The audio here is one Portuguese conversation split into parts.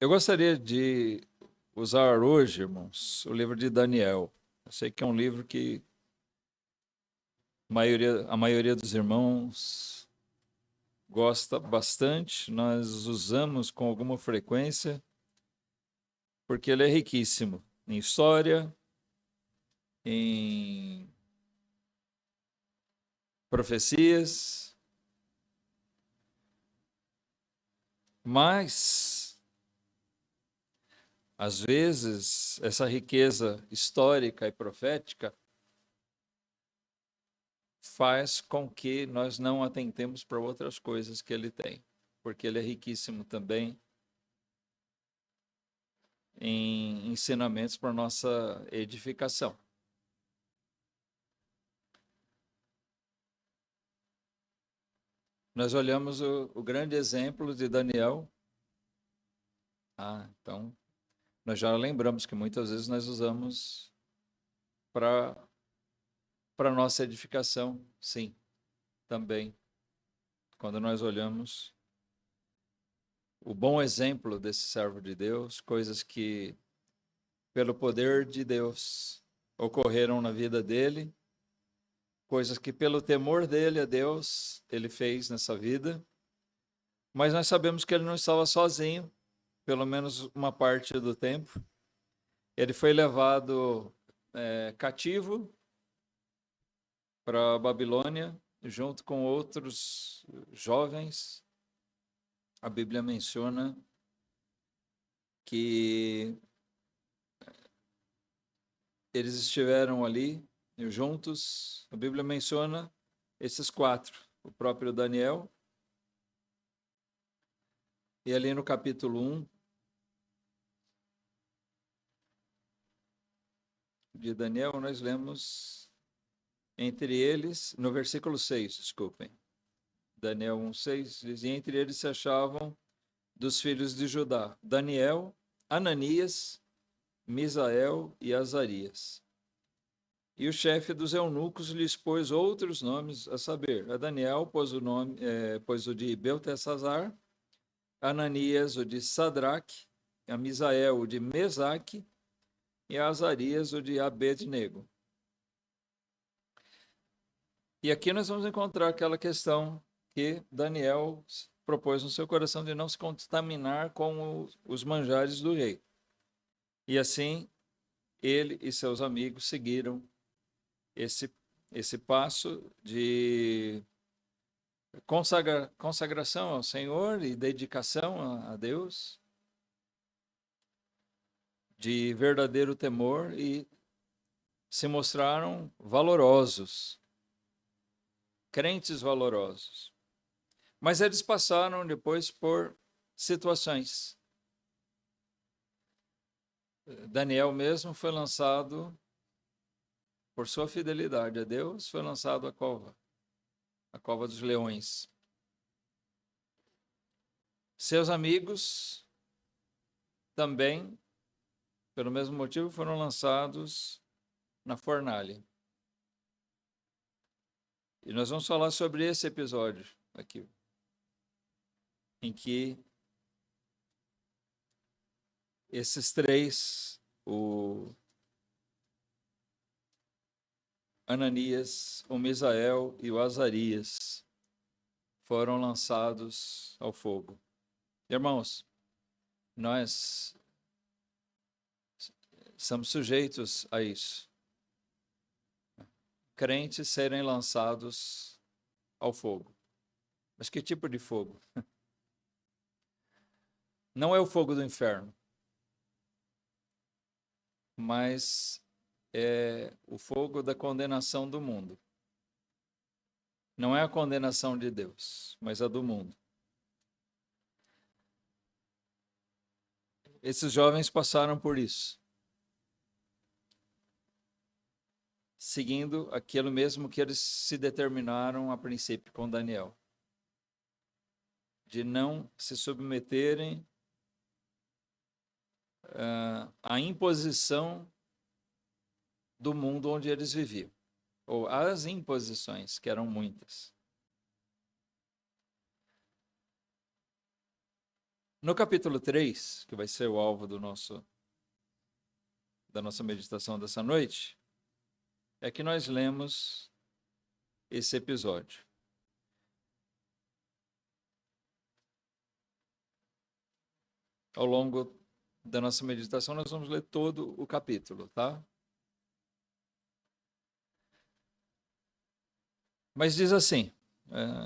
Eu gostaria de usar hoje, irmãos, o livro de Daniel. Eu sei que é um livro que a maioria dos irmãos gosta bastante, nós usamos com alguma frequência, porque ele é riquíssimo em história, em profecias, mas, às vezes, essa riqueza histórica e profética faz com que nós não atentemos para outras coisas que ele tem, porque ele é riquíssimo também em ensinamentos para nossa edificação. Nós olhamos o grande exemplo de Daniel. Então, nós já lembramos que muitas vezes nós usamos para nossa edificação, sim, também. Quando nós olhamos o bom exemplo desse servo de Deus, coisas que, pelo poder de Deus, ocorreram na vida dele, coisas que, pelo temor dele a Deus, ele fez nessa vida, mas nós sabemos que ele não estava sozinho, pelo menos uma parte do tempo. Ele foi levado cativo para a Babilônia, junto com outros jovens. A Bíblia menciona que eles estiveram ali juntos. A Bíblia menciona esses 4, o próprio Daniel. E ali no capítulo 1 de Daniel, nós lemos entre eles, no versículo 6, desculpem. Daniel 1:6 diz: e entre eles se achavam dos filhos de Judá Daniel, Ananias, Misael e Azarias. E o chefe dos eunucos lhes pôs outros nomes, a saber, a Daniel pôs o de Beltesazar, Ananias o de Sadraque, a Misael o de Mesaque e a Azarias o de Abednego. E aqui nós vamos encontrar aquela questão que Daniel propôs no seu coração de não se contaminar com os manjares do rei. E assim, ele e seus amigos seguiram esse passo de consagração ao Senhor e dedicação a Deus, de verdadeiro temor, e se mostraram valorosos, crentes valorosos. Mas eles passaram depois por situações. Daniel mesmo foi lançado, por sua fidelidade a Deus, foi lançado à cova dos leões. Seus amigos também, pelo mesmo motivo, foram lançados na fornalha. E nós vamos falar sobre esse episódio aqui, em que esses 3, o Ananias, o Misael e o Azarias, foram lançados ao fogo. Irmãos, nós somos sujeitos a isso. Crentes serem lançados ao fogo. Mas que tipo de fogo? Não é o fogo do inferno, mas é o fogo da condenação do mundo. Não é a condenação de Deus, mas a do mundo. Esses jovens passaram por isso, seguindo aquilo mesmo que eles se determinaram a princípio com Daniel, de não se submeterem à imposição do mundo onde eles viviam, ou às imposições, que eram muitas. No capítulo 3, que vai ser o alvo da nossa meditação dessa noite, é que nós lemos esse episódio. Ao longo da nossa meditação, nós vamos ler todo o capítulo, tá? Mas diz assim,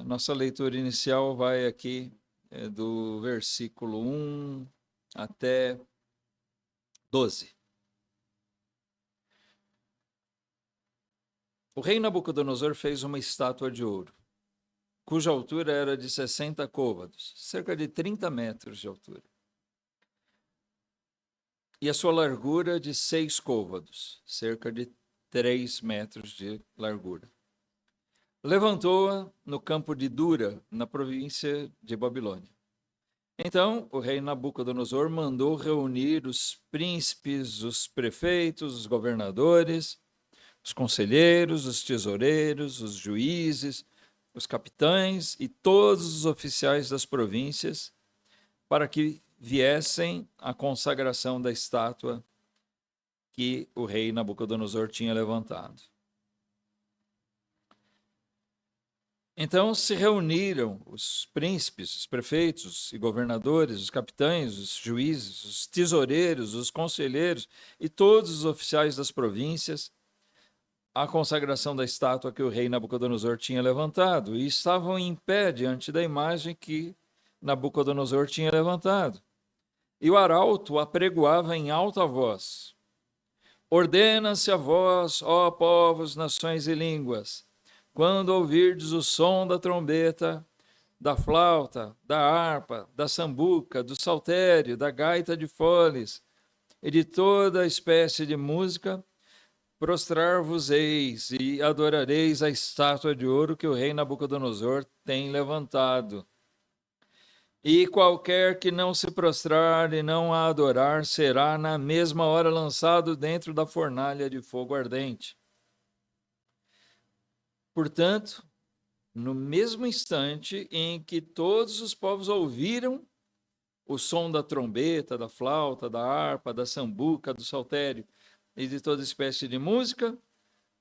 nossa leitura inicial vai aqui do versículo 1 até 12. O rei Nabucodonosor fez uma estátua de ouro, cuja altura era de 60 côvados, cerca de 30 metros de altura, e a sua largura de 6 côvados, cerca de 3 metros de largura. Levantou-a no campo de Dura, na província de Babilônia. Então, o rei Nabucodonosor mandou reunir os príncipes, os prefeitos, os governadores, os conselheiros, os tesoureiros, os juízes, os capitães e todos os oficiais das províncias para que viessem à consagração da estátua que o rei Nabucodonosor tinha levantado. Então se reuniram os príncipes, os prefeitos e governadores, os capitães, os juízes, os tesoureiros, os conselheiros e todos os oficiais das províncias à consagração da estátua que o rei Nabucodonosor tinha levantado, e estavam em pé diante da imagem que Nabucodonosor tinha levantado. E o arauto apregoava em alta voz: Ordena-se a vós, ó povos, nações e línguas, quando ouvirdes o som da trombeta, da flauta, da harpa, da sambuca, do saltério, da gaita de foles e de toda espécie de música, prostrar-vos-eis e adorareis a estátua de ouro que o rei Nabucodonosor tem levantado. E qualquer que não se prostrar e não a adorar será na mesma hora lançado dentro da fornalha de fogo ardente. Portanto, no mesmo instante em que todos os povos ouviram o som da trombeta, da flauta, da harpa, da sambuca, do saltério e de toda espécie de música,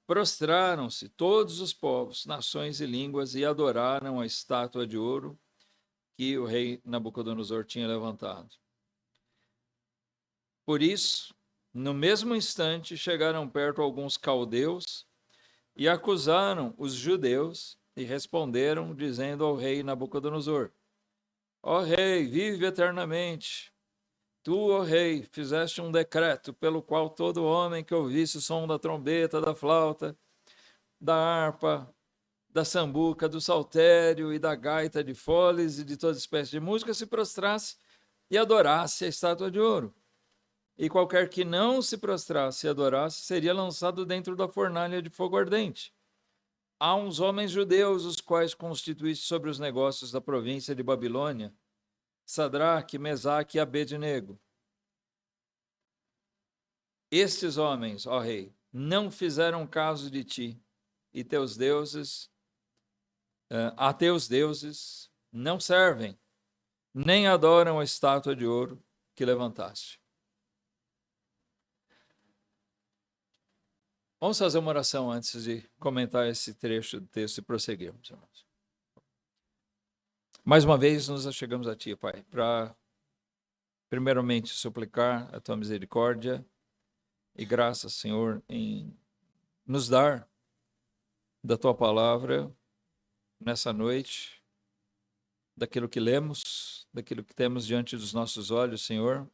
prostraram-se todos os povos, nações e línguas e adoraram a estátua de ouro que o rei Nabucodonosor tinha levantado. Por isso, no mesmo instante, chegaram perto alguns caldeus e acusaram os judeus e responderam, dizendo ao rei Nabucodonosor: Ó rei, vive eternamente. Tu, ó rei, fizeste um decreto pelo qual todo homem que ouvisse o som da trombeta, da flauta, da harpa, da sambuca, do saltério e da gaita de foles e de toda espécie de música se prostrasse e adorasse a estátua de ouro. E qualquer que não se prostrasse e adorasse seria lançado dentro da fornalha de fogo ardente. Há uns homens judeus, os quais constituíste sobre os negócios da província de Babilônia, Sadraque, Mesaque e Abednego. Estes homens, ó rei, não fizeram caso de ti, e teus deuses, a teus deuses não servem, nem adoram a estátua de ouro que levantaste. Vamos fazer uma oração antes de comentar esse trecho do texto e prosseguirmos, irmãos. Mais uma vez nos achegamos a ti, Pai, para primeiramente suplicar a tua misericórdia e graça, Senhor, em nos dar da tua palavra nessa noite, daquilo que lemos, daquilo que temos diante dos nossos olhos, Senhor,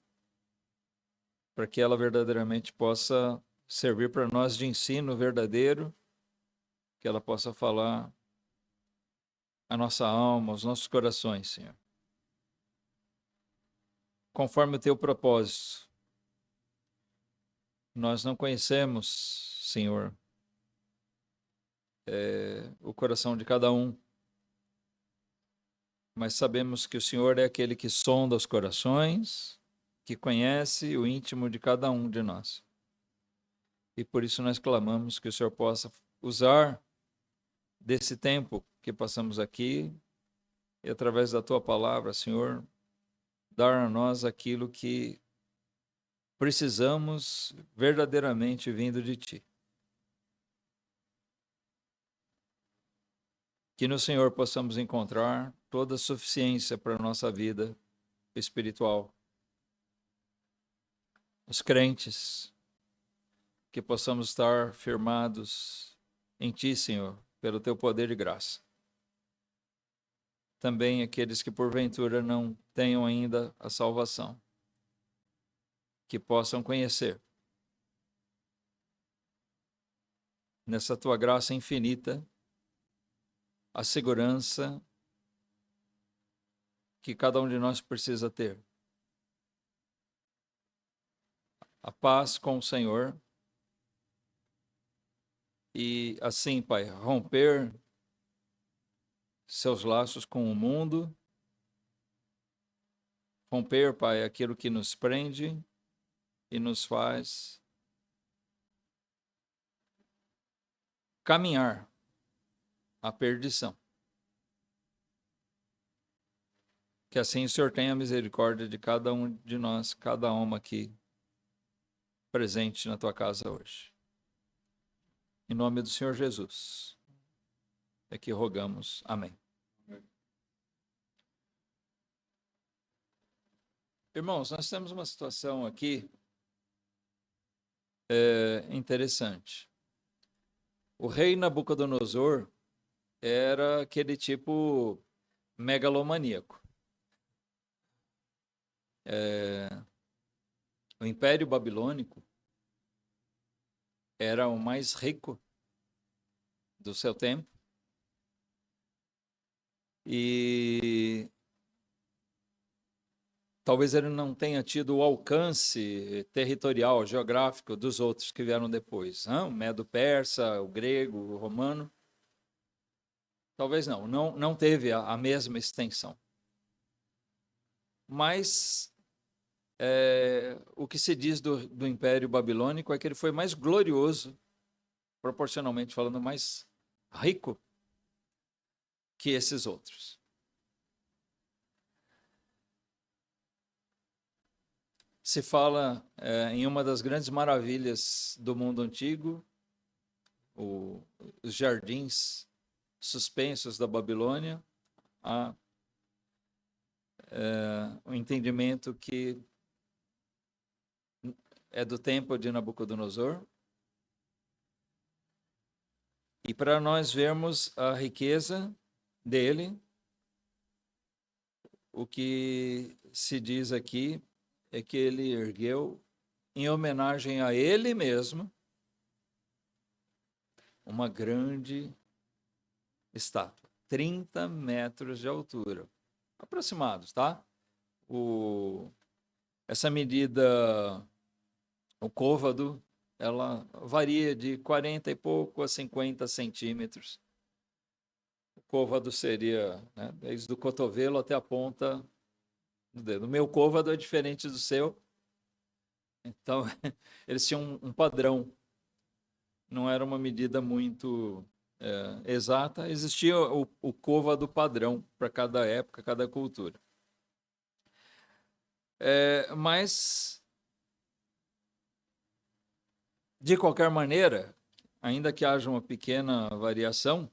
para que ela verdadeiramente possa servir para nós de ensino verdadeiro, que ela possa falar a nossa alma, aos nossos corações, Senhor. Conforme o teu propósito. Nós não conhecemos, Senhor, o coração de cada um, mas sabemos que o Senhor é aquele que sonda os corações, que conhece o íntimo de cada um de nós. E por isso nós clamamos que o Senhor possa usar desse tempo que passamos aqui e através da tua palavra, Senhor, dar a nós aquilo que precisamos verdadeiramente vindo de Ti. Que no Senhor possamos encontrar toda a suficiência para a nossa vida espiritual. Os crentes, que possamos estar firmados em Ti, Senhor, pelo Teu poder e graça. Também aqueles que porventura não tenham ainda a salvação, que possam conhecer nessa Tua graça infinita a segurança que cada um de nós precisa ter. A paz com o Senhor e assim, Pai, romper seus laços com o mundo, romper, Pai, aquilo que nos prende e nos faz caminhar à perdição. Que assim o Senhor tenha misericórdia de cada um de nós, cada alma aqui presente na Tua casa hoje. Em nome do Senhor Jesus, é que rogamos. Amém. Irmãos, nós temos uma situação aqui interessante. O rei Nabucodonosor era aquele tipo megalomaníaco. O Império Babilônico era o mais rico do seu tempo e talvez ele não tenha tido o alcance territorial, geográfico dos outros que vieram depois. O Medo-Persa, o grego, o romano. Talvez não teve a mesma extensão. Mas o que se diz do Império Babilônico é que ele foi mais glorioso, proporcionalmente falando, mais rico que esses outros. Se fala em uma das grandes maravilhas do mundo antigo, os jardins suspensos da Babilônia, o entendimento que é do tempo de Nabucodonosor. E para nós vermos a riqueza dele, o que se diz aqui é que ele ergueu, em homenagem a ele mesmo, uma grande estátua, 30 metros de altura, aproximados, tá? Essa medida, o côvado, ela varia de 40 e pouco a 50 centímetros. O côvado seria, né, desde o cotovelo até a ponta do dedo. O meu côvado é diferente do seu, então eles tinham um padrão. Não era uma medida muito exata, existia o côvado padrão para cada época, cada cultura. Mas, de qualquer maneira, ainda que haja uma pequena variação,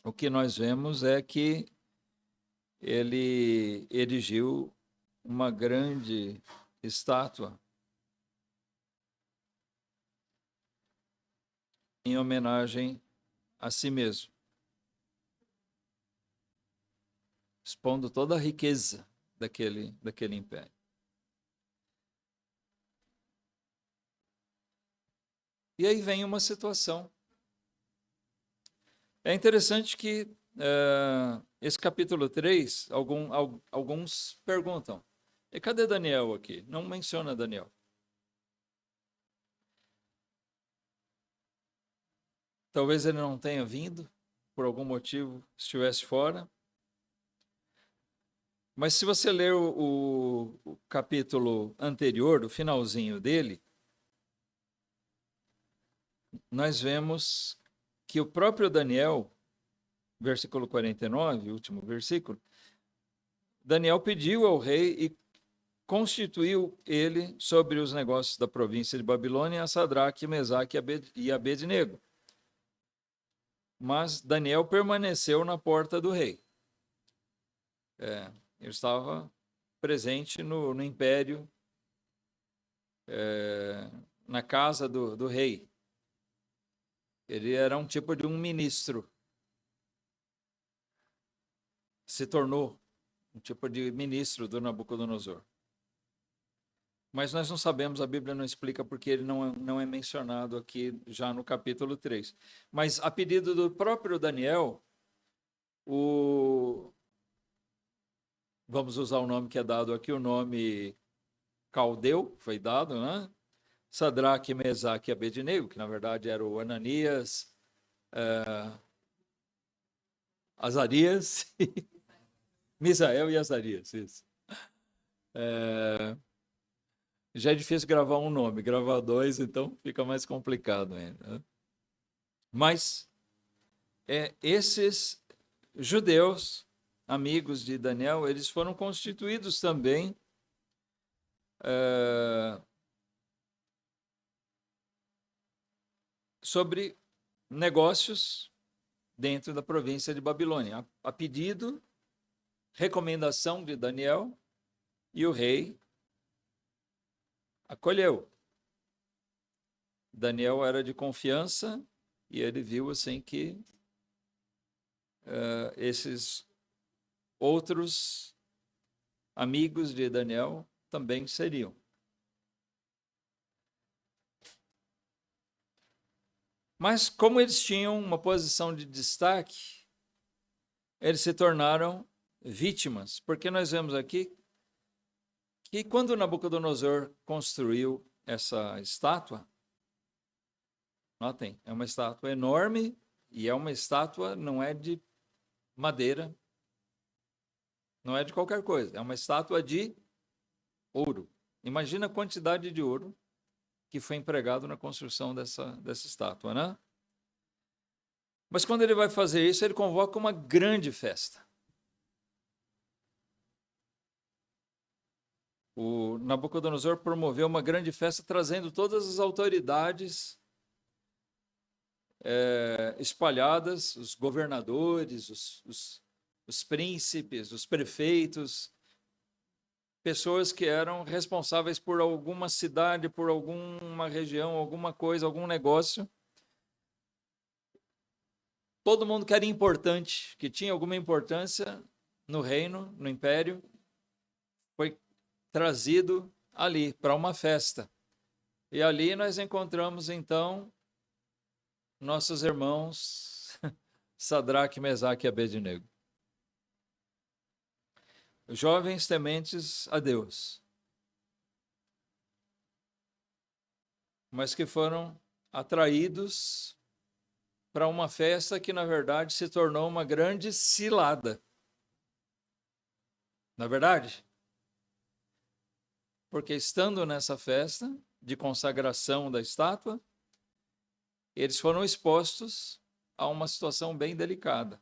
o que nós vemos é que ele erigiu uma grande estátua em homenagem a si mesmo, expondo toda a riqueza daquele império. E aí vem uma situação. É interessante que esse capítulo 3, alguns perguntam, e cadê Daniel aqui? Não menciona Daniel. Talvez ele não tenha vindo, por algum motivo estivesse fora. Mas se você ler o capítulo anterior, o finalzinho dele, nós vemos que o próprio Daniel, versículo 49, o último versículo, Daniel pediu ao rei e constituiu ele sobre os negócios da província de Babilônia a Sadraque, Mesaque e Abednego. Mas Daniel permaneceu na porta do rei. Ele estava presente no império, na casa do rei. Ele era um tipo de um ministro. Se tornou um tipo de ministro do Nabucodonosor. Mas nós não sabemos, a Bíblia não explica porque ele não é mencionado aqui já no capítulo 3. Mas a pedido do próprio Daniel, vamos usar o nome que é dado aqui, o nome caldeu, foi dado, né? Sadraque, Mesaque e Abednego, que na verdade era o Ananias, Azarias, Misael e Azarias, isso. Já é difícil gravar um nome, gravar dois, então fica mais complicado ainda. Mas esses judeus, amigos de Daniel, eles foram constituídos também sobre negócios dentro da província de Babilônia, a pedido, recomendação de Daniel, e o rei acolheu. Daniel era de confiança e ele viu assim que esses outros amigos de Daniel também seriam. Mas como eles tinham uma posição de destaque, eles se tornaram vítimas, porque nós vemos aqui que quando Nabucodonosor construiu essa estátua, notem, é uma estátua enorme e é uma estátua, não é de madeira, não é de qualquer coisa, é uma estátua de ouro. Imagina a quantidade de ouro que foi empregado na construção dessa estátua, né? Mas quando ele vai fazer isso, ele convoca uma grande festa. O Nabucodonosor promoveu uma grande festa, trazendo todas as autoridades espalhadas, os governadores, os príncipes, os prefeitos, pessoas que eram responsáveis por alguma cidade, por alguma região, alguma coisa, algum negócio. Todo mundo que era importante, que tinha alguma importância no reino, no império, foi trazido ali para uma festa. E ali nós encontramos, então, nossos irmãos Sadraque, Mesaque e Abednego. Jovens tementes a Deus, mas que foram atraídos para uma festa que, na verdade, se tornou uma grande cilada. Na verdade, porque estando nessa festa de consagração da estátua, eles foram expostos a uma situação bem delicada.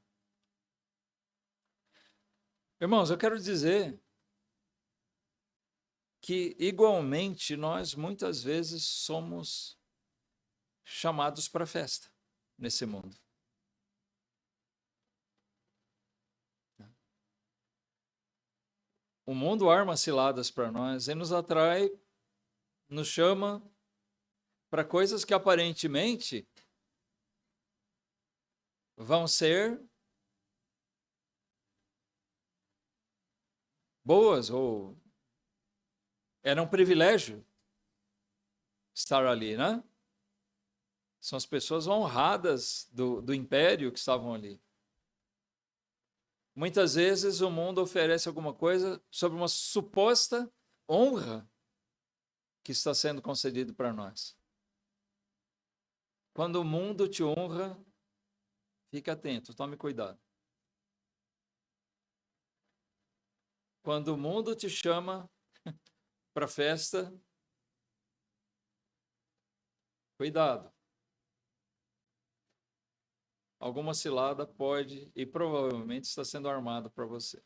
Irmãos, eu quero dizer que, igualmente, nós muitas vezes somos chamados para a festa nesse mundo. O mundo arma ciladas para nós e nos atrai, nos chama para coisas que aparentemente vão ser boas ou era um privilégio estar ali, né? São as pessoas honradas do império que estavam ali. Muitas vezes o mundo oferece alguma coisa sobre uma suposta honra que está sendo concedido para nós. Quando o mundo te honra, fique atento, tome cuidado. Quando o mundo te chama para festa, cuidado. Alguma cilada pode e provavelmente está sendo armada para você.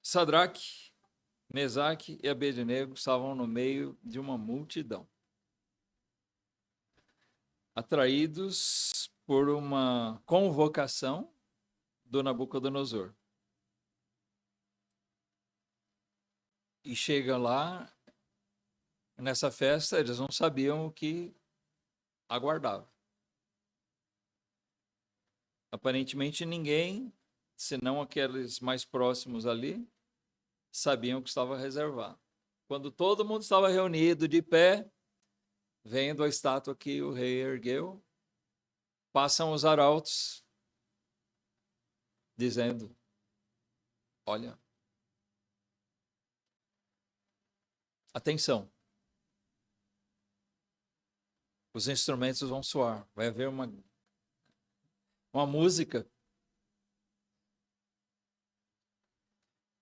Sadraque, Mesaque e Abednego estavam no meio de uma multidão, atraídos por uma convocação do Nabucodonosor. E chega lá, nessa festa, eles não sabiam o que aguardava. Aparentemente ninguém, senão aqueles mais próximos ali, sabiam o que estava reservado. Quando todo mundo estava reunido de pé, vendo a estátua que o rei ergueu, passam os arautos, dizendo: olha, atenção, os instrumentos vão soar, vai haver uma música.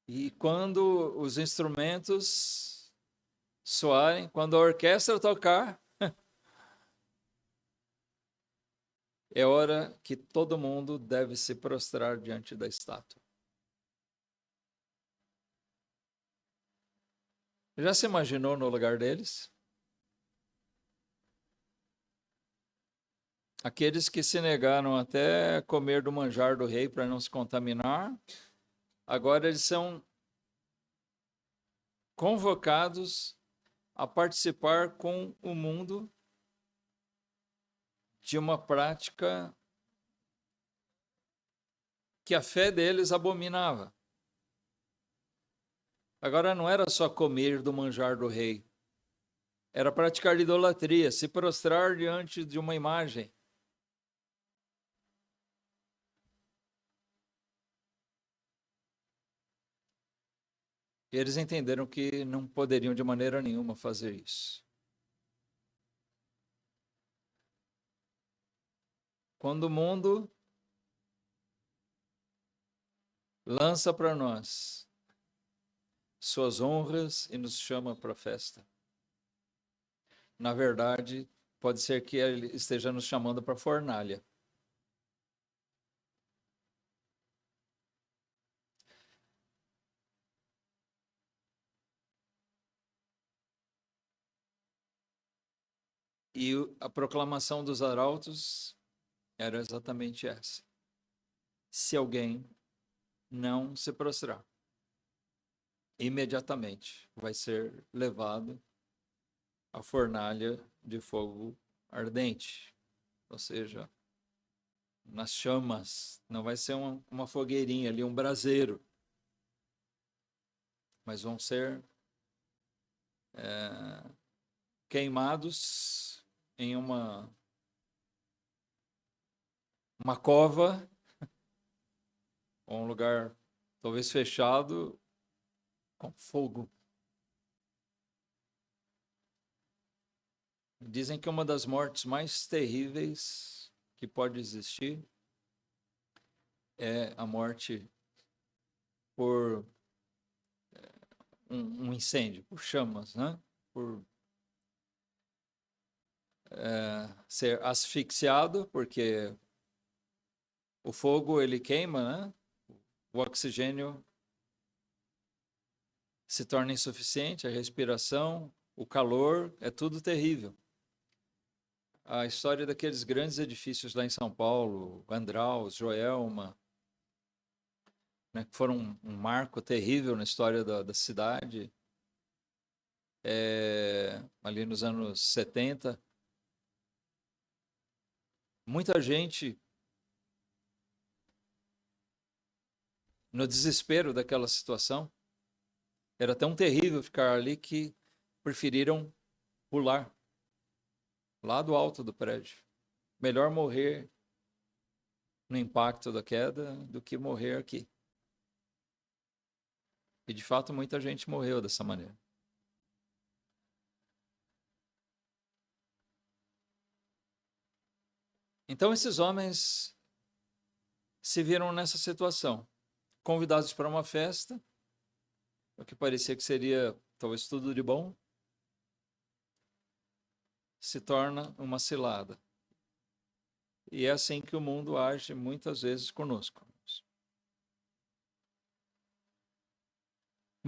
E quando os instrumentos soarem, quando a orquestra tocar, é hora que todo mundo deve se prostrar diante da estátua. Já se imaginou no lugar deles? Aqueles que se negaram até comer do manjar do rei para não se contaminar, agora eles são convocados a participar com o mundo de uma prática que a fé deles abominava. Agora não era só comer do manjar do rei, era praticar idolatria, se prostrar diante de uma imagem. E eles entenderam que não poderiam de maneira nenhuma fazer isso. Quando o mundo lança para nós suas honras e nos chama para a festa, na verdade, pode ser que ele esteja nos chamando para a fornalha. E a proclamação dos arautos era exatamente essa: se alguém não se prostrar, imediatamente vai ser levado à fornalha de fogo ardente, ou seja, nas chamas. Não vai ser uma fogueirinha ali, um braseiro, mas vão ser queimados em uma cova, ou um lugar talvez fechado, com fogo. Dizem que uma das mortes mais terríveis que pode existir é a morte por um incêndio, por chamas, né? Por ser asfixiado, porque o fogo ele queima, né? O oxigênio se torna insuficiente, a respiração, o calor, é tudo terrível. A história daqueles grandes edifícios lá em São Paulo, Andraus, Joelma, né, que foram um marco terrível na história da cidade, ali nos anos 70. Muita gente, no desespero daquela situação, era tão terrível ficar ali que preferiram pular lá do alto do prédio. Melhor morrer no impacto da queda do que morrer aqui. E de fato muita gente morreu dessa maneira. Então esses homens se viram nessa situação, convidados para uma festa, o que parecia que seria talvez tudo de bom, se torna uma cilada. E é assim que o mundo age muitas vezes conosco.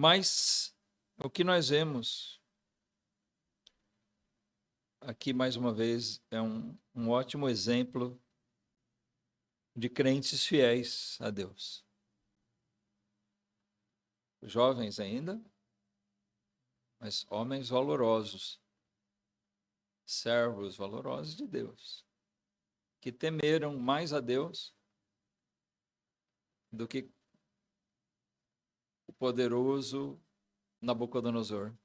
Mas o que nós vemos aqui, mais uma vez, é um ótimo exemplo de crentes fiéis a Deus. Jovens ainda, mas homens valorosos, servos valorosos de Deus, que temeram mais a Deus do que o poderoso Nabucodonosor.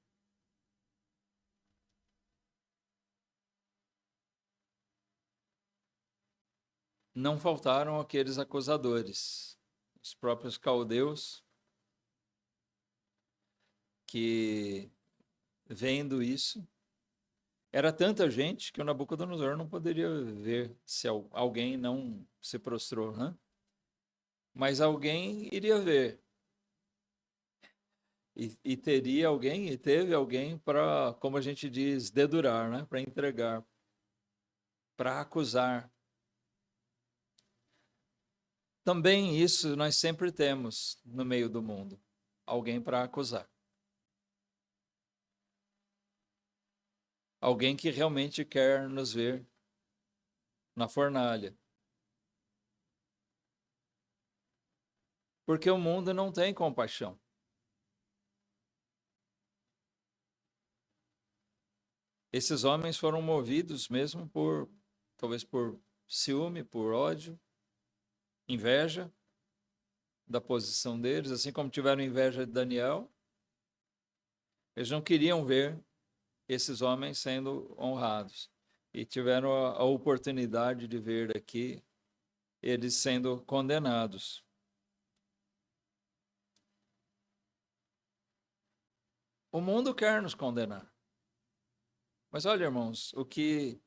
Não faltaram aqueles acusadores, os próprios caldeus, que, vendo isso, era tanta gente que o Nabucodonosor não poderia ver se alguém não se prostrou, né? Mas alguém iria ver. E teria alguém, e teve alguém para, como a gente diz, dedurar, né? Para entregar, para acusar. Também isso nós sempre temos no meio do mundo, alguém para acusar. Alguém que realmente quer nos ver na fornalha. Porque o mundo não tem compaixão. Esses homens foram movidos mesmo talvez por ciúme, por ódio, inveja da posição deles, assim como tiveram inveja de Daniel. Eles não queriam ver esses homens sendo honrados. E tiveram a oportunidade de ver aqui eles sendo condenados. O mundo quer nos condenar. Mas olha, irmãos, o que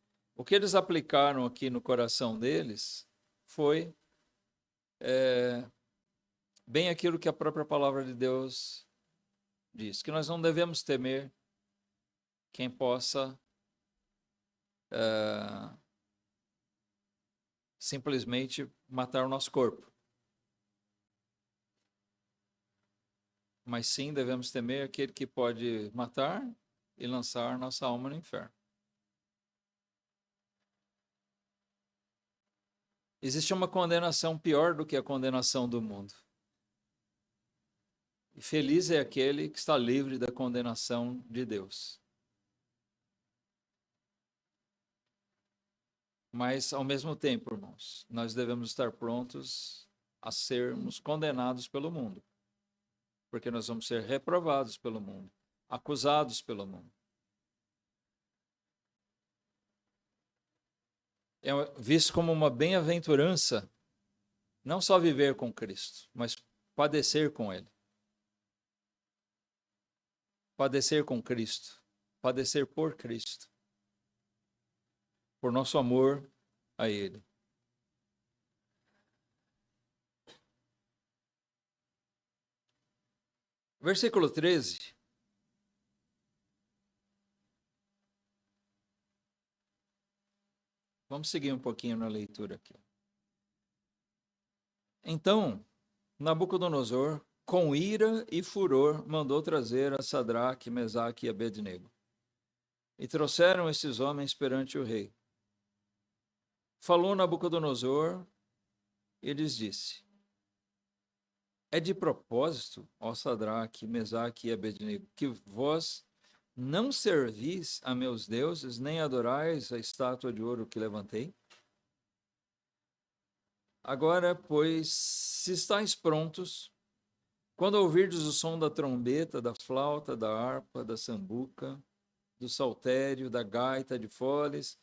eles aplicaram aqui no coração deles foi bem aquilo que a própria palavra de Deus diz, que nós não devemos temer quem possa simplesmente matar o nosso corpo. Mas sim devemos temer aquele que pode matar e lançar nossa alma no inferno. Existe uma condenação pior do que a condenação do mundo. E feliz é aquele que está livre da condenação de Deus. Mas, ao mesmo tempo, irmãos, nós devemos estar prontos a sermos condenados pelo mundo. Porque nós vamos ser reprovados pelo mundo, acusados pelo mundo. É visto como uma bem-aventurança não só viver com Cristo, mas padecer com Ele. Padecer com Cristo, padecer por Cristo, por nosso amor a Ele. Versículo 13. Vamos seguir um pouquinho na leitura aqui. Então, Nabucodonosor, com ira e furor, mandou trazer a Sadraque, Mesaque e Abednego. E trouxeram esses homens perante o rei. Falou Nabucodonosor e lhes disse: é de propósito, ó Sadraque, Mesaque e Abednego, que vós não servis a meus deuses, nem adorais a estátua de ouro que levantei? Agora, pois, se estáis prontos, quando ouvirdes o som da trombeta, da flauta, da harpa, da sambuca, do saltério, da gaita de foles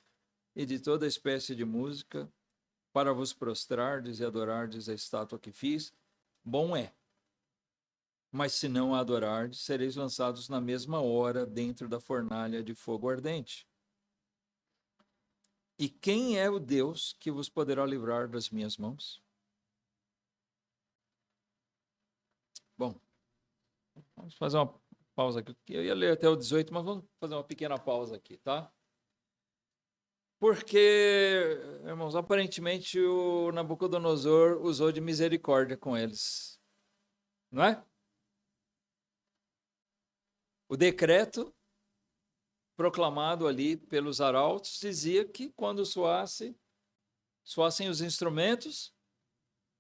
e de toda espécie de música, para vos prostrardes e adorardes a estátua que fiz, bom é. Mas se não a adorardes, sereis lançados na mesma hora dentro da fornalha de fogo ardente. E quem é o Deus que vos poderá livrar das minhas mãos? Bom, vamos fazer uma pausa aqui. Eu ia ler até o 18, mas vamos fazer uma pequena pausa aqui, tá? Porque, irmãos, aparentemente o Nabucodonosor usou de misericórdia com eles. Não é? O decreto proclamado ali pelos arautos dizia que quando soassem os instrumentos,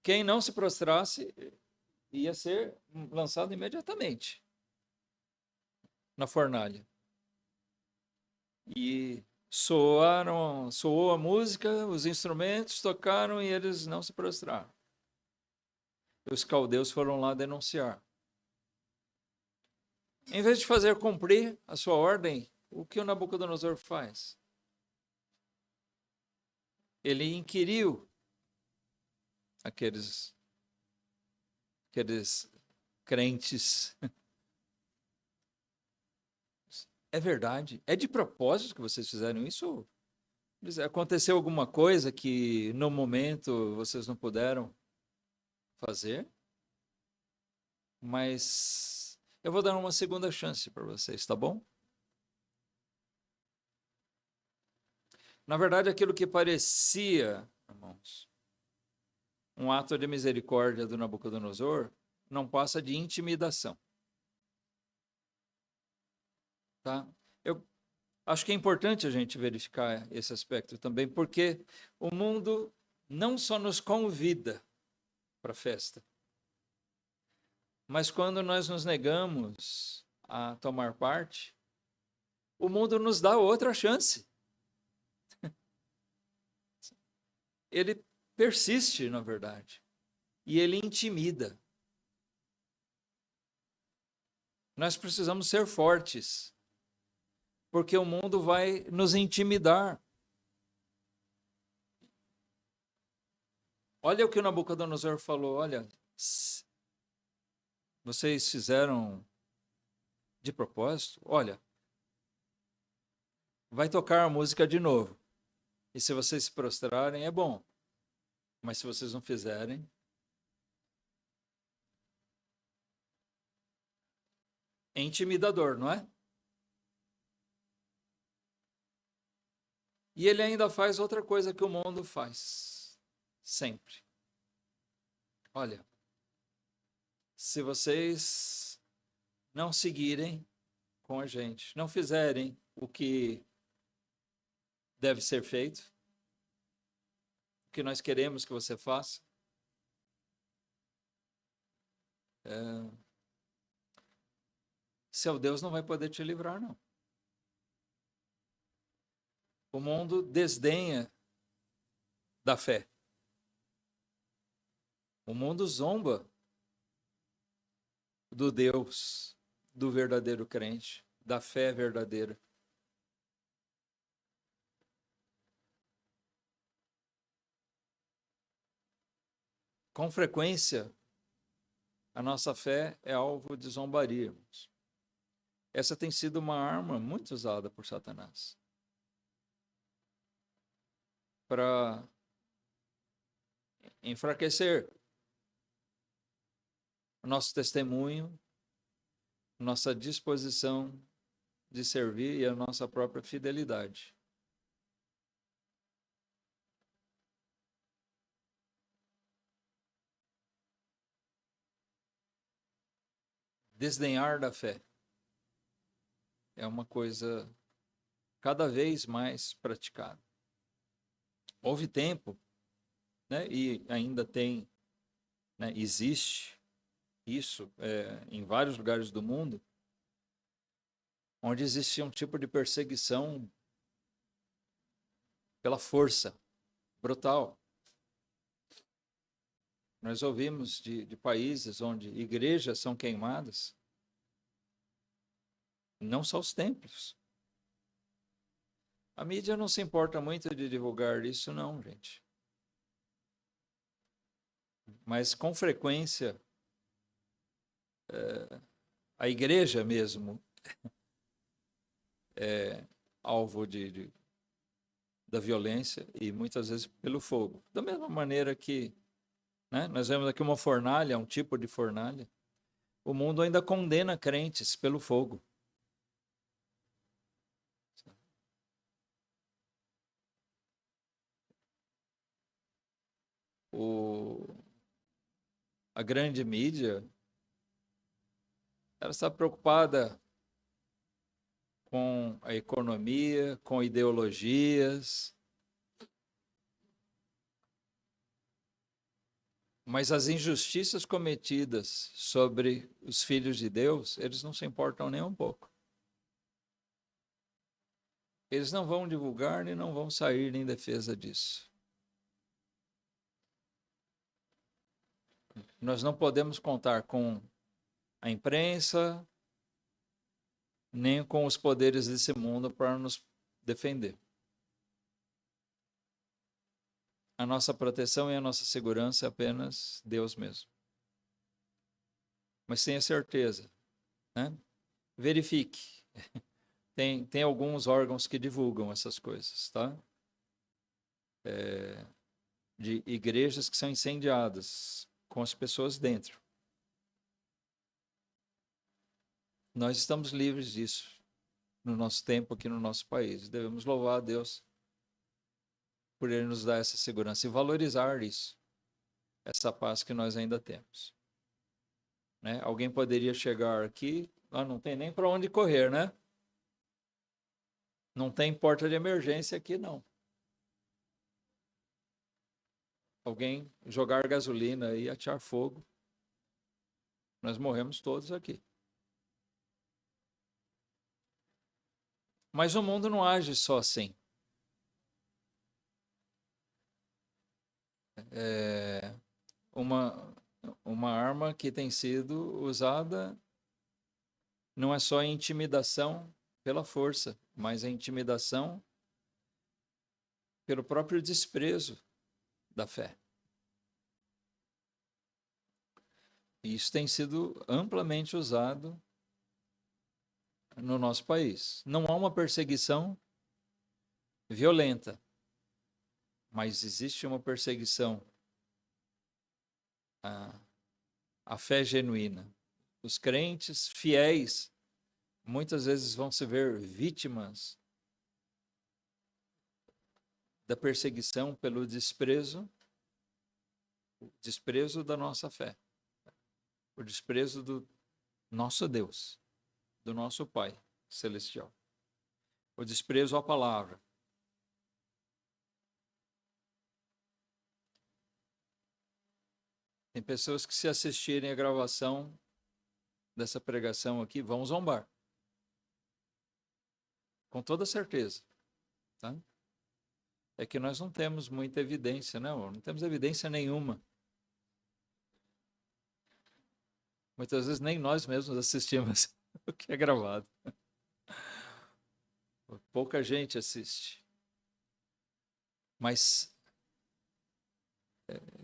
quem não se prostrasse ia ser lançado imediatamente na fornalha. E soou a música, os instrumentos tocaram e eles não se prostraram. Os caldeus foram lá denunciar. Em vez de fazer cumprir a sua ordem, o que o Nabucodonosor faz? Ele inquiriu aqueles crentes. É verdade? É de propósito que vocês fizeram isso? Aconteceu alguma coisa que no momento vocês não puderam fazer? Mas eu vou dar uma segunda chance para vocês, tá bom? Na verdade, aquilo que parecia, irmãos, um ato de misericórdia do Nabucodonosor, não passa de intimidação. Tá? Eu acho que é importante a gente verificar esse aspecto também, porque o mundo não só nos convida para a festa, mas quando nós nos negamos a tomar parte, o mundo nos dá outra chance. Ele persiste, na verdade, e ele intimida. Nós precisamos ser fortes, porque o mundo vai nos intimidar. Olha o que o Nabucodonosor falou, olha, vocês fizeram de propósito? Olha, vai tocar a música de novo. E se vocês se prostrarem, é bom. Mas se vocês não fizerem, é intimidador, não é? E ele ainda faz outra coisa que o mundo faz, sempre. Olha, se vocês não seguirem com a gente, não fizerem o que deve ser feito, o que nós queremos que você faça, seu Deus não vai poder te livrar, não. O mundo desdenha da fé. O mundo zomba do Deus, do verdadeiro crente, da fé verdadeira. Com frequência, a nossa fé é alvo de zombaria. Essa tem sido uma arma muito usada por Satanás para enfraquecer o nosso testemunho, nossa disposição de servir e a nossa própria fidelidade. Desdenhar da fé é uma coisa cada vez mais praticada. Houve tempo, né, e ainda tem, né, existe isso em vários lugares do mundo, onde existia um tipo de perseguição pela força brutal. Nós ouvimos de países onde igrejas são queimadas, não só os templos. A mídia não se importa muito de divulgar isso, não, gente. Mas, com frequência, a igreja mesmo é alvo da violência e, muitas vezes, pelo fogo. Da mesma maneira que, né, nós vemos aqui uma fornalha, um tipo de fornalha, o mundo ainda condena crentes pelo fogo. A grande mídia, ela está preocupada com a economia, com ideologias. Mas as injustiças cometidas sobre os filhos de Deus, eles não se importam nem um pouco. Eles não vão divulgar, nem não vão sair em defesa disso. Nós não podemos contar com a imprensa, nem com os poderes desse mundo para nos defender. A nossa proteção e a nossa segurança é apenas Deus mesmo. Mas tenha certeza, né? Verifique. Tem alguns órgãos que divulgam essas coisas, tá? De igrejas que são incendiadas com as pessoas dentro. Nós estamos livres disso no nosso tempo aqui no nosso país. Devemos louvar a Deus por Ele nos dar essa segurança e valorizar isso, essa paz que nós ainda temos. Né? Alguém poderia chegar aqui, não tem nem para onde correr, né? Não tem porta de emergência aqui, não. Alguém jogar gasolina e atear fogo, nós morremos todos aqui. Mas o mundo não age só assim. É uma arma que tem sido usada não é só a intimidação pela força, mas a intimidação pelo próprio desprezo da fé. E isso tem sido amplamente usado no nosso país. Não há uma perseguição violenta, mas existe uma perseguição à fé genuína. Os crentes fiéis muitas vezes vão se ver vítimas da perseguição pelo desprezo da nossa fé, o desprezo do nosso Deus, do nosso Pai Celestial, o desprezo à palavra. Tem pessoas que, se assistirem a gravação dessa pregação aqui, vão zombar. Com toda certeza. Tá? É que nós não temos muita evidência, não temos evidência nenhuma. Muitas vezes nem nós mesmos assistimos o que é gravado. Pouca gente assiste. Mas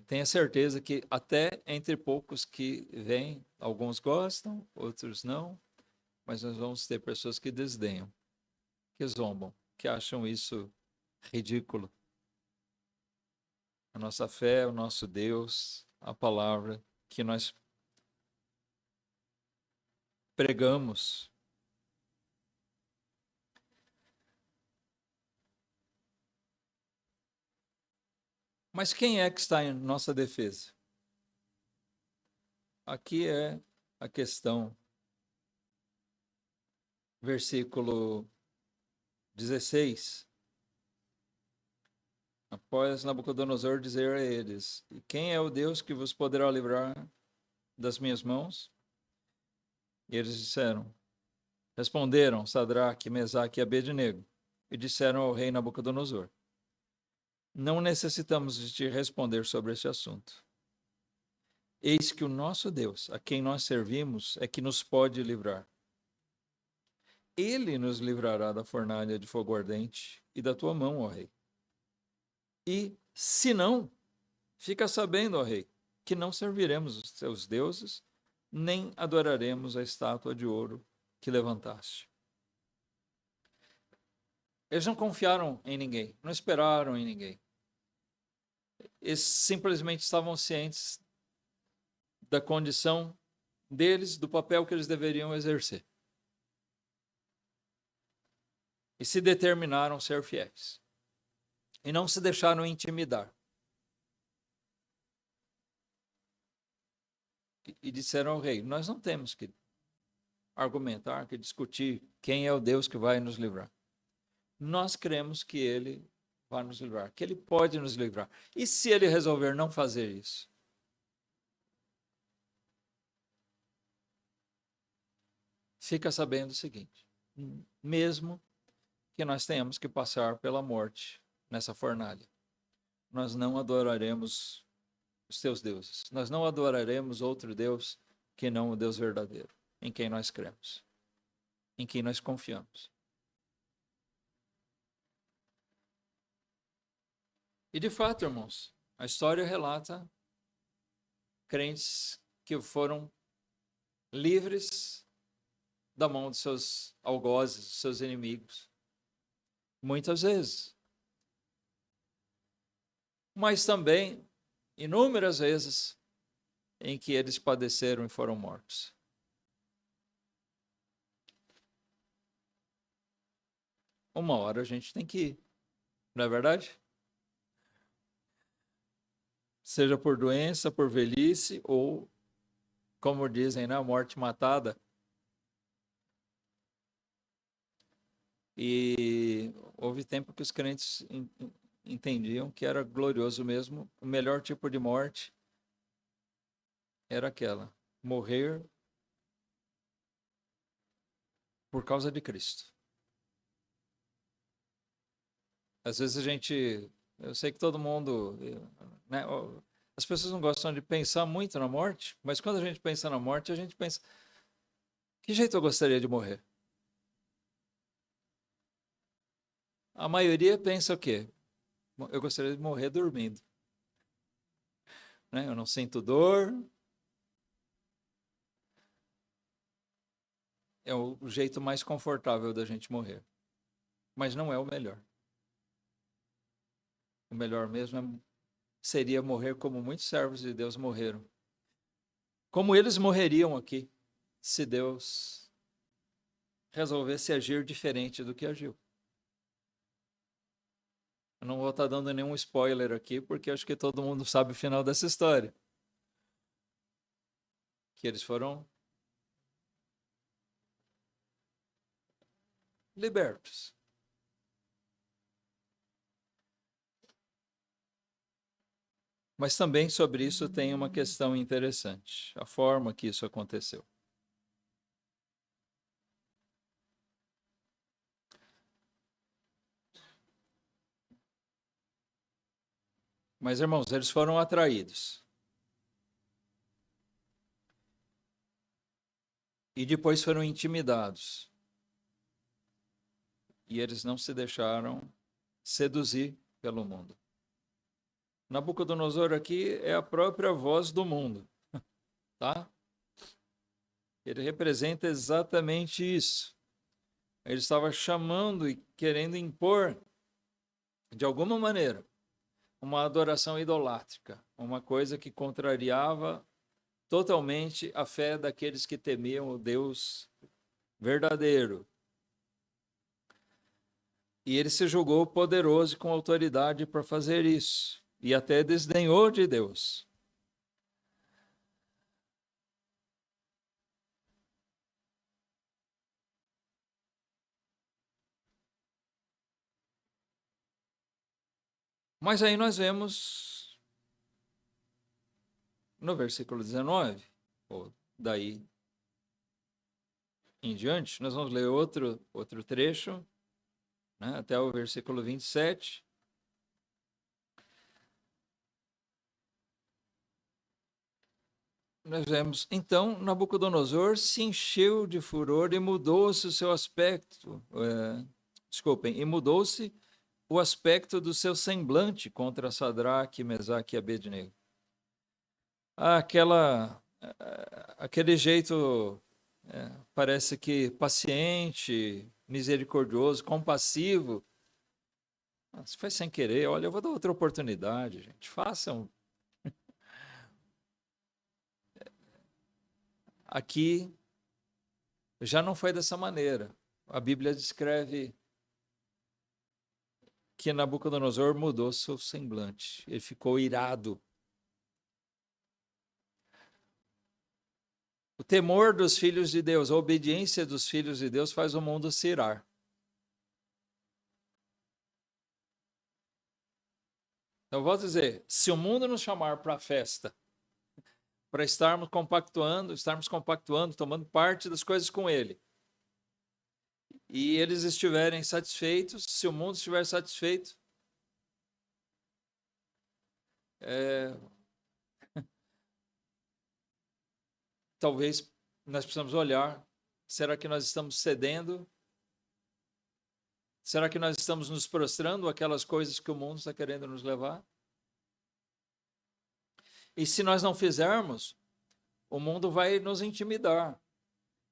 tenha certeza que até entre poucos que vêm, alguns gostam, outros não, mas nós vamos ter pessoas que desdenham, que zombam, que acham isso ridículo. A nossa fé, o nosso Deus, a palavra que nós pregamos. Mas quem é que está em nossa defesa? Aqui é a questão. Versículo 16. Após Nabucodonosor dizer a eles: "E quem é o Deus que vos poderá livrar das minhas mãos?" E eles responderam Sadraque, Mesaque e Abednego, e disseram ao rei Nabucodonosor: "Não necessitamos de te responder sobre este assunto. Eis que o nosso Deus, a quem nós servimos, é que nos pode livrar. Ele nos livrará da fornalha de fogo ardente e da tua mão, ó rei. E, se não, fica sabendo, ó rei, que não serviremos os teus deuses, nem adoraremos a estátua de ouro que levantaste." Eles não confiaram em ninguém, não esperaram em ninguém. Eles simplesmente estavam cientes da condição deles, do papel que eles deveriam exercer. E se determinaram a ser fiéis. E não se deixaram intimidar. E disseram ao rei: "Nós não temos que argumentar, que discutir quem é o Deus que vai nos livrar. Nós cremos que Ele vai nos livrar, que Ele pode nos livrar. E se Ele resolver não fazer isso? Fica sabendo o seguinte: mesmo que nós tenhamos que passar pela morte nessa fornalha, nós não adoraremos os teus deuses. Nós não adoraremos outro Deus que não o Deus verdadeiro, em quem nós cremos, em quem nós confiamos. E de fato, irmãos, a história relata crentes que foram livres da mão de seus algozes, de seus inimigos. Muitas vezes. Mas também inúmeras vezes em que eles padeceram e foram mortos. Uma hora a gente tem que ir, não é verdade? Seja por doença, por velhice ou, como dizem, né, morte matada. E houve tempo que os crentes entendiam que era glorioso mesmo, o melhor tipo de morte era aquela, morrer por causa de Cristo. Às vezes eu sei que todo mundo, né, as pessoas não gostam de pensar muito na morte, mas quando a gente pensa na morte, a gente pensa, que jeito eu gostaria de morrer? A maioria pensa o quê? Eu gostaria de morrer dormindo. Né? Eu não sinto dor. É o jeito mais confortável da gente morrer. Mas não é o melhor. O melhor mesmo seria morrer como muitos servos de Deus morreram. Como eles morreriam aqui, se Deus resolvesse agir diferente do que agiu. Eu não vou estar dando nenhum spoiler aqui, porque acho que todo mundo sabe o final dessa história. Que eles foram libertos. Mas também sobre isso tem uma questão interessante, a forma que isso aconteceu. Mas, irmãos, eles foram atraídos. E depois foram intimidados. E eles não se deixaram seduzir pelo mundo. Nabucodonosor aqui é a própria voz do mundo, tá? Ele representa exatamente isso. Ele estava chamando e querendo impor, de alguma maneira, uma adoração idolátrica, uma coisa que contrariava totalmente a fé daqueles que temiam o Deus verdadeiro. E ele se julgou poderoso e com autoridade para fazer isso, e até desdenhou de Deus. Mas aí nós vemos no versículo 19, ou daí em diante, nós vamos ler outro trecho, né, até o versículo 27. Nós vemos, então, Nabucodonosor se encheu de furor e mudou-se o seu aspecto, e mudou-se o aspecto do seu semblante contra Sadraque, Mesaque e Abednego. Aquele jeito, parece que paciente, misericordioso, compassivo. Se foi sem querer, olha, eu vou dar outra oportunidade, gente. Façam. Aqui já não foi dessa maneira. A Bíblia descreve que Nabucodonosor mudou seu semblante. Ele ficou irado. temor dos filhos de Deus, a obediência dos filhos de Deus faz o mundo se irar. Então, eu vou dizer, se o mundo nos chamar para a festa, para estarmos compactuando, tomando parte das coisas com ele, e eles estiverem satisfeitos, se o mundo estiver satisfeito, talvez nós precisamos olhar, será que nós estamos cedendo? Será que nós estamos nos prostrando àquelas coisas que o mundo está querendo nos levar? E se nós não fizermos, o mundo vai nos intimidar.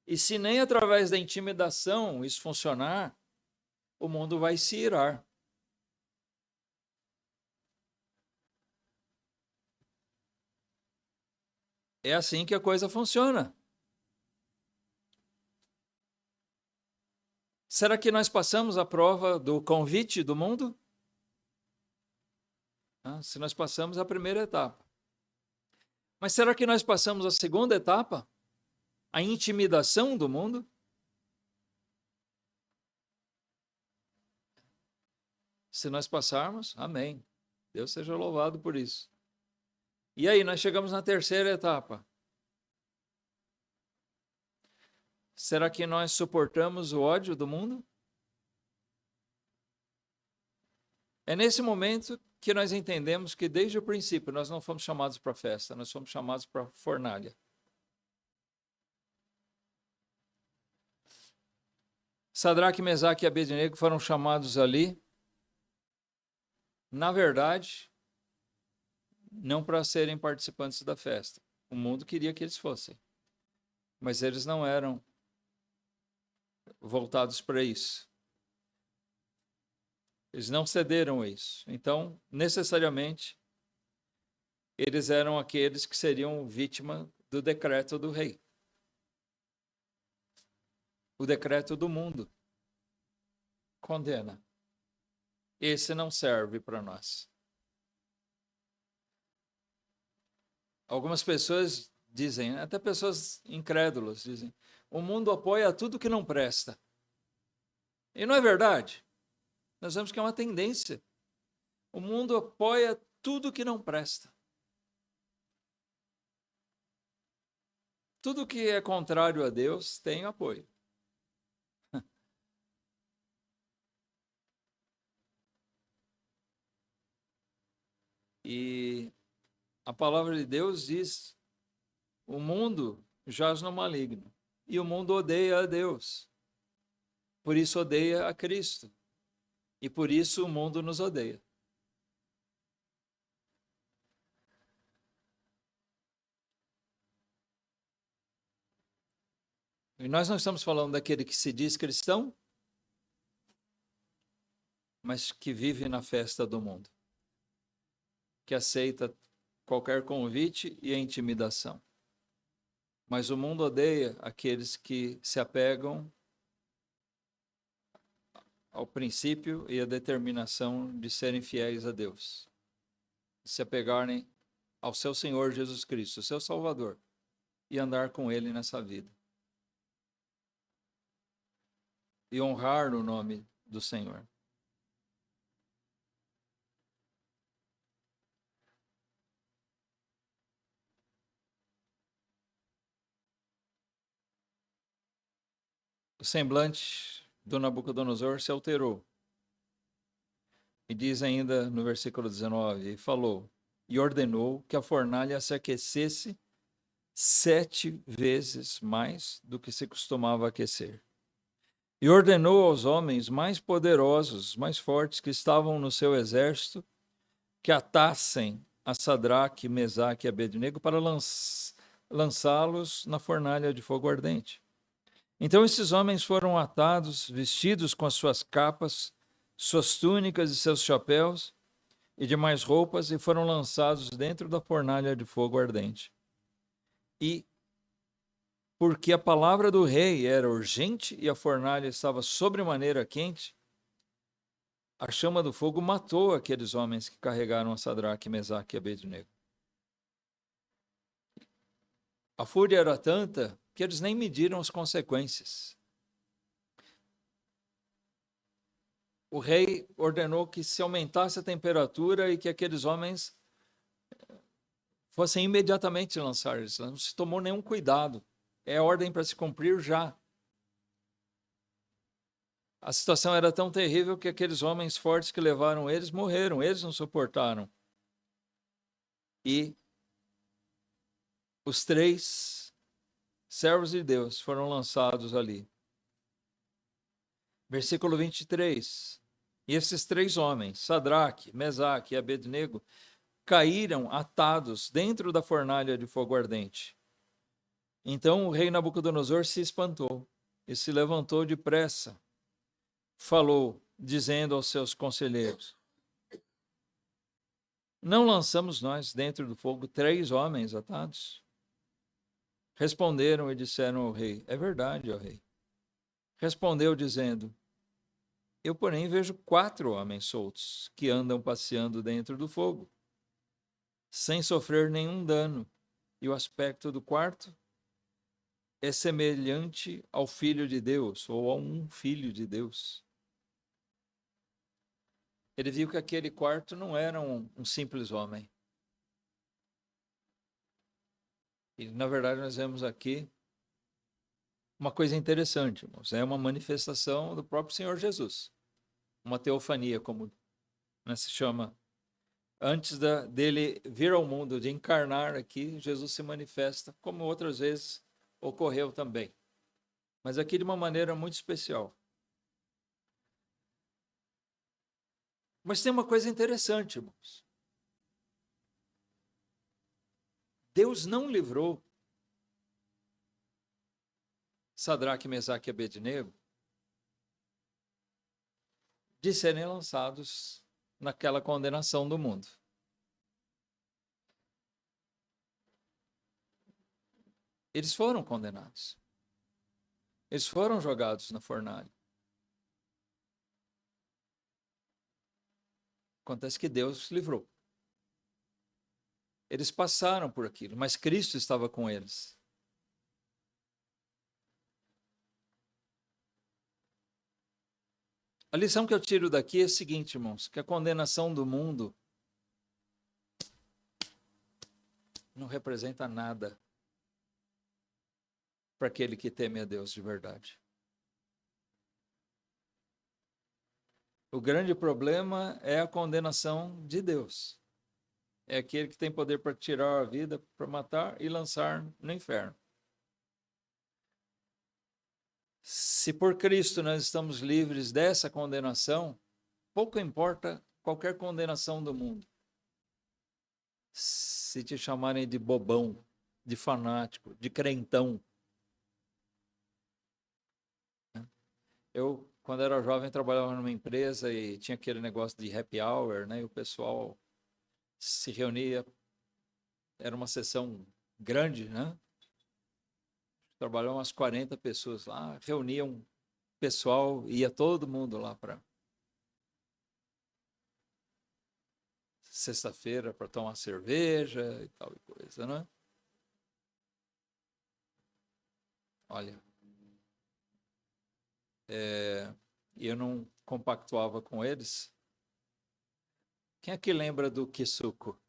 E se nem através da intimidação isso funcionar, o mundo vai se irar. É assim que a coisa funciona. Será que nós passamos a prova do convite do mundo? Se nós passamos a primeira etapa. Mas será que nós passamos a segunda etapa? A intimidação do mundo? Se nós passarmos, amém. Deus seja louvado por isso. E aí, nós chegamos na terceira etapa. Será que nós suportamos o ódio do mundo? É nesse momento que nós entendemos que desde o princípio nós não fomos chamados para a festa, nós fomos chamados para a fornalha. Sadraque, Mesaque e Abednego foram chamados ali, na verdade, não para serem participantes da festa. O mundo queria que eles fossem, mas eles não eram voltados para isso. Eles não cederam a isso. Então, necessariamente, eles eram aqueles que seriam vítima do decreto do rei. O decreto do mundo condena. Esse não serve para nós. Algumas pessoas dizem, até pessoas incrédulas dizem, o mundo apoia tudo que não presta. E não é verdade. Nós vemos que é uma tendência. O mundo apoia tudo que não presta. Tudo que é contrário a Deus tem apoio. E a palavra de Deus diz, o mundo jaz no maligno. E o mundo odeia a Deus. Por isso odeia a Cristo. E por isso o mundo nos odeia. E nós não estamos falando daquele que se diz cristão, mas que vive na festa do mundo, que aceita qualquer convite e a intimidação. Mas o mundo odeia aqueles que se apegam ao princípio e à determinação de serem fiéis a Deus, de se apegarem ao seu Senhor Jesus Cristo, seu Salvador, e andar com Ele nessa vida. E honrar o nome do Senhor. O semblante do Nabucodonosor se alterou. E diz ainda no versículo 19, e falou, e ordenou que a fornalha se aquecesse 7 vezes mais do que se costumava aquecer. E ordenou aos homens mais poderosos, mais fortes, que estavam no seu exército, que atassem a Sadraque, Mesaque e Abednego para lançá-los na fornalha de fogo ardente. Então esses homens foram atados, vestidos com as suas capas, suas túnicas e seus chapéus e demais roupas, e foram lançados dentro da fornalha de fogo ardente. E porque a palavra do rei era urgente e a fornalha estava sobremaneira quente, a chama do fogo matou aqueles homens que carregaram a Sadraque, Mesaque e Abednego. A fúria era tanta que eles nem mediram as consequências. O rei ordenou que se aumentasse a temperatura e que aqueles homens fossem imediatamente lançados. Não se tomou nenhum cuidado. É ordem para se cumprir já. A situação era tão terrível que aqueles homens fortes que levaram eles morreram. Eles não suportaram. E os 3 servos de Deus foram lançados ali. Versículo 23. E esses 3 homens, Sadraque, Mesaque e Abednego, caíram atados dentro da fornalha de fogo ardente. Então o rei Nabucodonosor se espantou e se levantou depressa. Falou, dizendo aos seus conselheiros: não lançamos nós dentro do fogo 3 homens atados? Responderam e disseram ao rei: é verdade, ó rei. Respondeu dizendo: eu, porém, vejo 4 homens soltos que andam passeando dentro do fogo, sem sofrer nenhum dano, e o aspecto do quarto é semelhante ao Filho de Deus, ou a um Filho de Deus. Ele viu que aquele quarto não era um simples homem. E, na verdade, nós vemos aqui uma coisa interessante, irmãos. É uma manifestação do próprio Senhor Jesus. Uma teofania, como se chama. Antes dele vir ao mundo, de encarnar aqui, Jesus se manifesta, como outras vezes ocorreu também. Mas aqui de uma maneira muito especial. Mas tem uma coisa interessante, irmãos. Deus não livrou Sadraque, Mesaque e Abednego de serem lançados naquela condenação do mundo. Eles foram condenados. Eles foram jogados na fornalha. Acontece que Deus livrou. Eles passaram por aquilo, mas Cristo estava com eles. A lição que eu tiro daqui é a seguinte, irmãos, que a condenação do mundo não representa nada para aquele que teme a Deus de verdade. O grande problema é a condenação de Deus. É aquele que tem poder para tirar a vida, para matar e lançar no inferno. Se por Cristo nós estamos livres dessa condenação, pouco importa qualquer condenação do mundo. Se te chamarem de bobão, de fanático, de crentão. Eu, quando era jovem, trabalhava numa empresa e tinha aquele negócio de happy hour, né? E o pessoal se reunia, era uma sessão grande, né? Trabalhavam umas 40 pessoas lá, reuniam pessoal, ia todo mundo lá para sexta-feira para tomar cerveja e tal e coisa, né? Olha, eu não compactuava com eles. Quem é que lembra do Kisuko?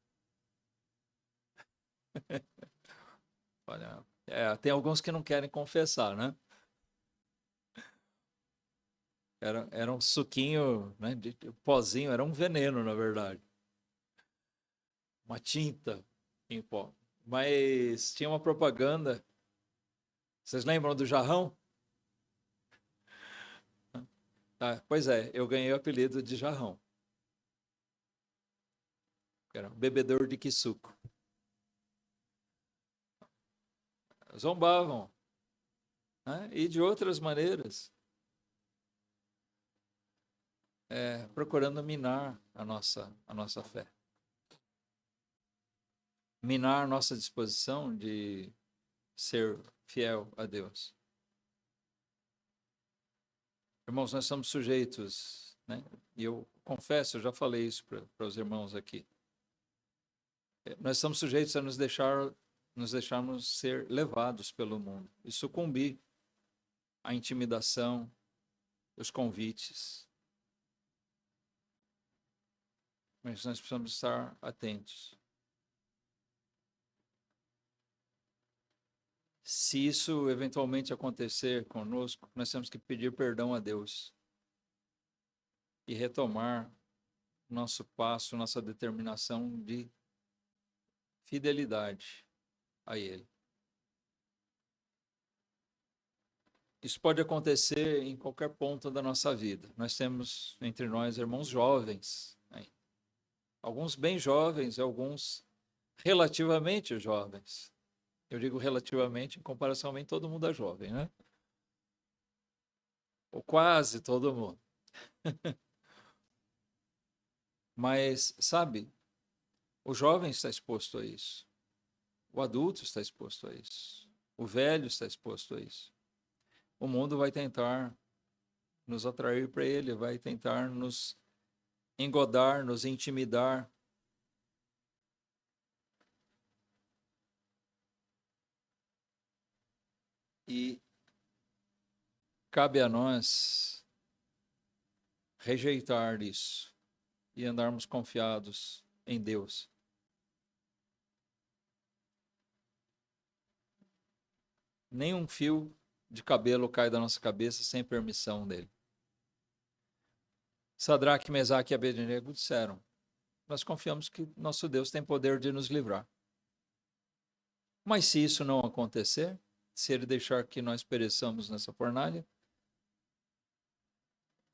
Olha, tem alguns que não querem confessar, né? Era um suquinho, né, de pozinho, era um veneno, na verdade. Uma tinta em pó. Mas tinha uma propaganda. Vocês lembram do jarrão? Pois é, eu ganhei o apelido de jarrão. Era um bebedor de Kisuko. Zombavam, né? E de outras maneiras, procurando minar a nossa fé. Minar a nossa disposição de ser fiel a Deus. Irmãos, nós somos sujeitos, né? E eu confesso, eu já falei isso para os irmãos aqui. Nós somos sujeitos a nos nos deixarmos ser levados pelo mundo e sucumbir à intimidação, os convites. Mas nós precisamos estar atentos. Se isso eventualmente acontecer conosco, nós temos que pedir perdão a Deus e retomar nosso passo, nossa determinação de fidelidade a Ele. Isso pode acontecer em qualquer ponto da nossa vida. Nós temos entre nós irmãos jovens, alguns bem jovens e alguns relativamente jovens. Eu digo relativamente, em comparação a todo mundo é jovem, né? Ou quase todo mundo. Mas, sabe, o jovem está exposto a isso. O adulto está exposto a isso. O velho está exposto a isso. O mundo vai tentar nos atrair para ele, vai tentar nos engodar, nos intimidar. E cabe a nós rejeitar isso e andarmos confiados em Deus. Nenhum fio de cabelo cai da nossa cabeça sem permissão dele. Sadraque, Mesaque e Abednego disseram: nós confiamos que nosso Deus tem poder de nos livrar. Mas se isso não acontecer, se ele deixar que nós pereçamos nessa fornalha,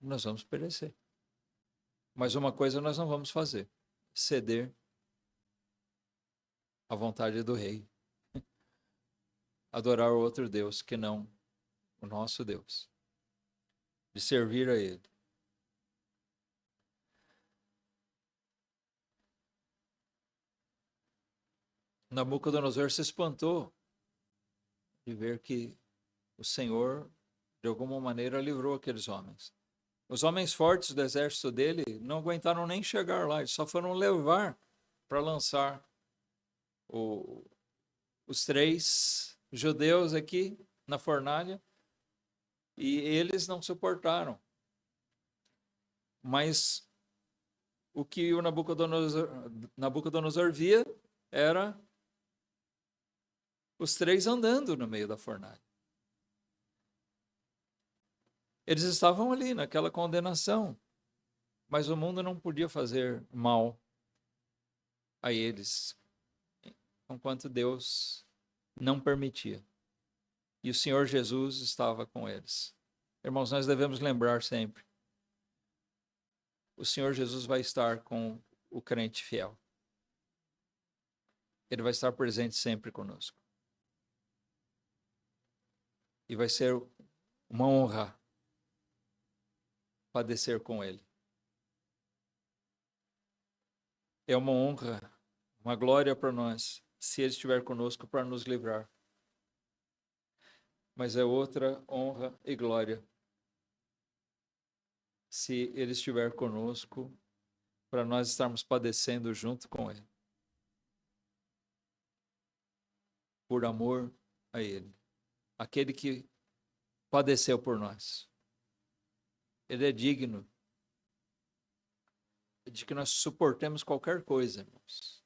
nós vamos perecer. Mas uma coisa nós não vamos fazer: ceder à vontade do rei. Adorar outro Deus que não o nosso Deus. De servir a ele. Nabucodonosor se espantou de ver que o Senhor, de alguma maneira, livrou aqueles homens. Os homens fortes do exército dele não aguentaram nem chegar lá, eles só foram levar para lançar os 3 judeus aqui na fornalha, e eles não suportaram. Mas o que o Nabucodonosor via era os 3 andando no meio da fornalha. Eles estavam ali naquela condenação, mas o mundo não podia fazer mal a eles, enquanto Deus não permitia. E o Senhor Jesus estava com eles. Irmãos, nós devemos lembrar sempre: o Senhor Jesus vai estar com o crente fiel. Ele vai estar presente sempre conosco. E vai ser uma honra padecer com ele. É uma honra, uma glória para nós, se ele estiver conosco para nos livrar. Mas é outra honra e glória se ele estiver conosco para nós estarmos padecendo junto com ele. Por amor a ele. Aquele que padeceu por nós. Ele é digno de que nós suportemos qualquer coisa, irmãos.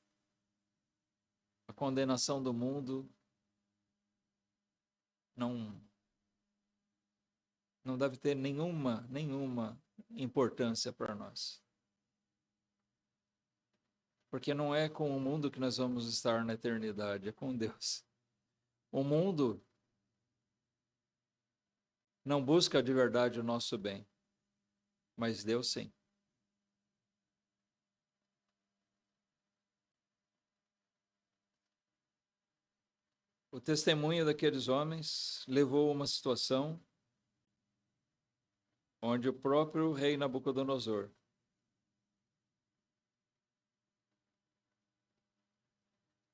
A condenação do mundo não deve ter nenhuma importância para nós. Porque não é com o mundo que nós vamos estar na eternidade, é com Deus. O mundo não busca de verdade o nosso bem, mas Deus sim. O testemunho daqueles homens levou a uma situação onde o próprio rei Nabucodonosor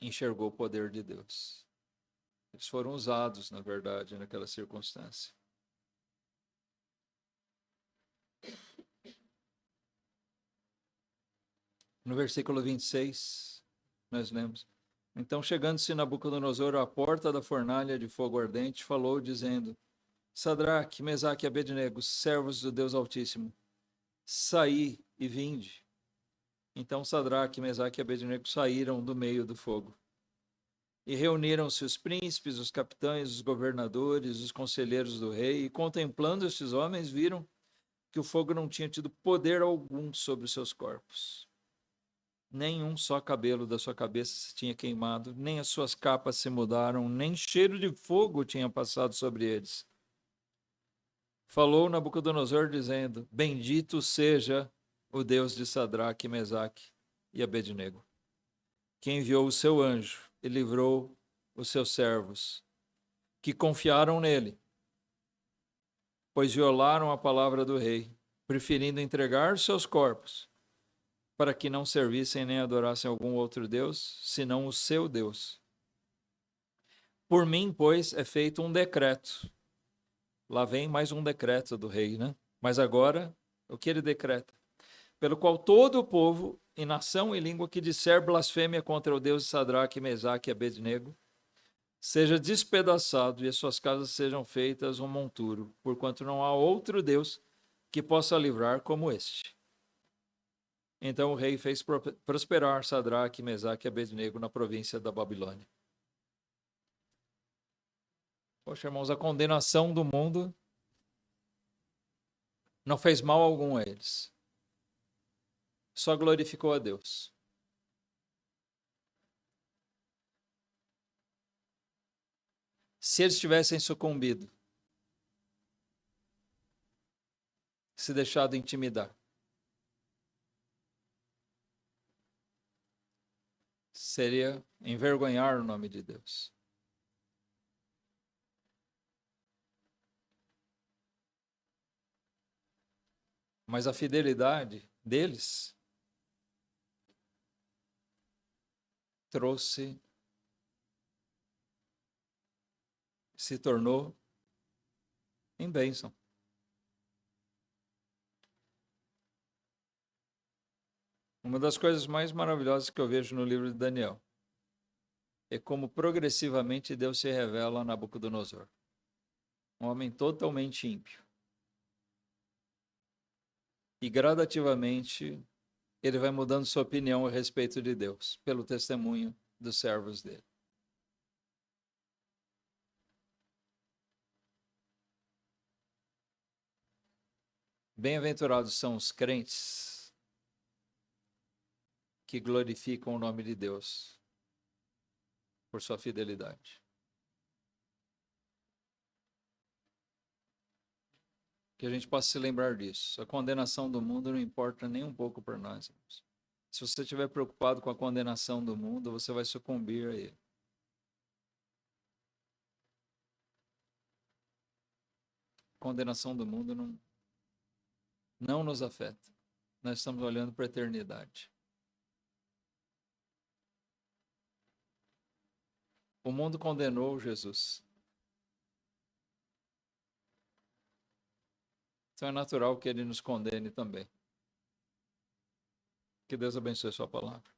enxergou o poder de Deus. Eles foram usados, na verdade, naquela circunstância. No versículo 26, nós lemos: Então, chegando-se Nabucodonosor à porta da fornalha de fogo ardente, falou, dizendo: Sadraque, Mesaque e Abednego, servos do Deus Altíssimo, saí e vinde. Então Sadraque, Mesaque e Abednego saíram do meio do fogo. E reuniram-se os príncipes, os capitães, os governadores, os conselheiros do rei, e contemplando estes homens, viram que o fogo não tinha tido poder algum sobre os seus corpos. Nenhum só cabelo da sua cabeça se tinha queimado, nem as suas capas se mudaram, nem cheiro de fogo tinha passado sobre eles. Falou Nabucodonosor, dizendo: Bendito seja o Deus de Sadraque, Mesaque e Abednego, que enviou o seu anjo e livrou os seus servos, que confiaram nele, pois violaram a palavra do rei, preferindo entregar seus corpos, para que não servissem nem adorassem algum outro Deus, senão o seu Deus. Por mim, pois, é feito um decreto. Lá vem mais um decreto do rei, né? Mas agora, o que ele decreta? Pelo qual todo o povo, em nação e língua, que disser blasfêmia contra o Deus de Sadraque, Mesaque e Abednego, seja despedaçado e as suas casas sejam feitas um monturo, porquanto não há outro Deus que possa livrar como este. Então o rei fez prosperar Sadraque, Mesaque e Abednego na província da Babilônia. Poxa, irmãos, a condenação do mundo não fez mal algum a eles. Só glorificou a Deus. Se eles tivessem sucumbido, se deixado intimidar, seria envergonhar o nome de Deus. Mas a fidelidade deles se tornou em bênção. Uma das coisas mais maravilhosas que eu vejo no livro de Daniel é como progressivamente Deus se revela a Nabucodonosor, um homem totalmente ímpio. E gradativamente ele vai mudando sua opinião a respeito de Deus, pelo testemunho dos servos dele. Bem-aventurados são os crentes que glorificam o nome de Deus por sua fidelidade. Que a gente possa se lembrar disso. A condenação do mundo não importa nem um pouco para nós, irmãos. Se você estiver preocupado com a condenação do mundo, você vai sucumbir a ele. A condenação do mundo não nos afeta. Nós estamos olhando para a eternidade. O mundo condenou Jesus. Então é natural que ele nos condene também. Que Deus abençoe a sua palavra.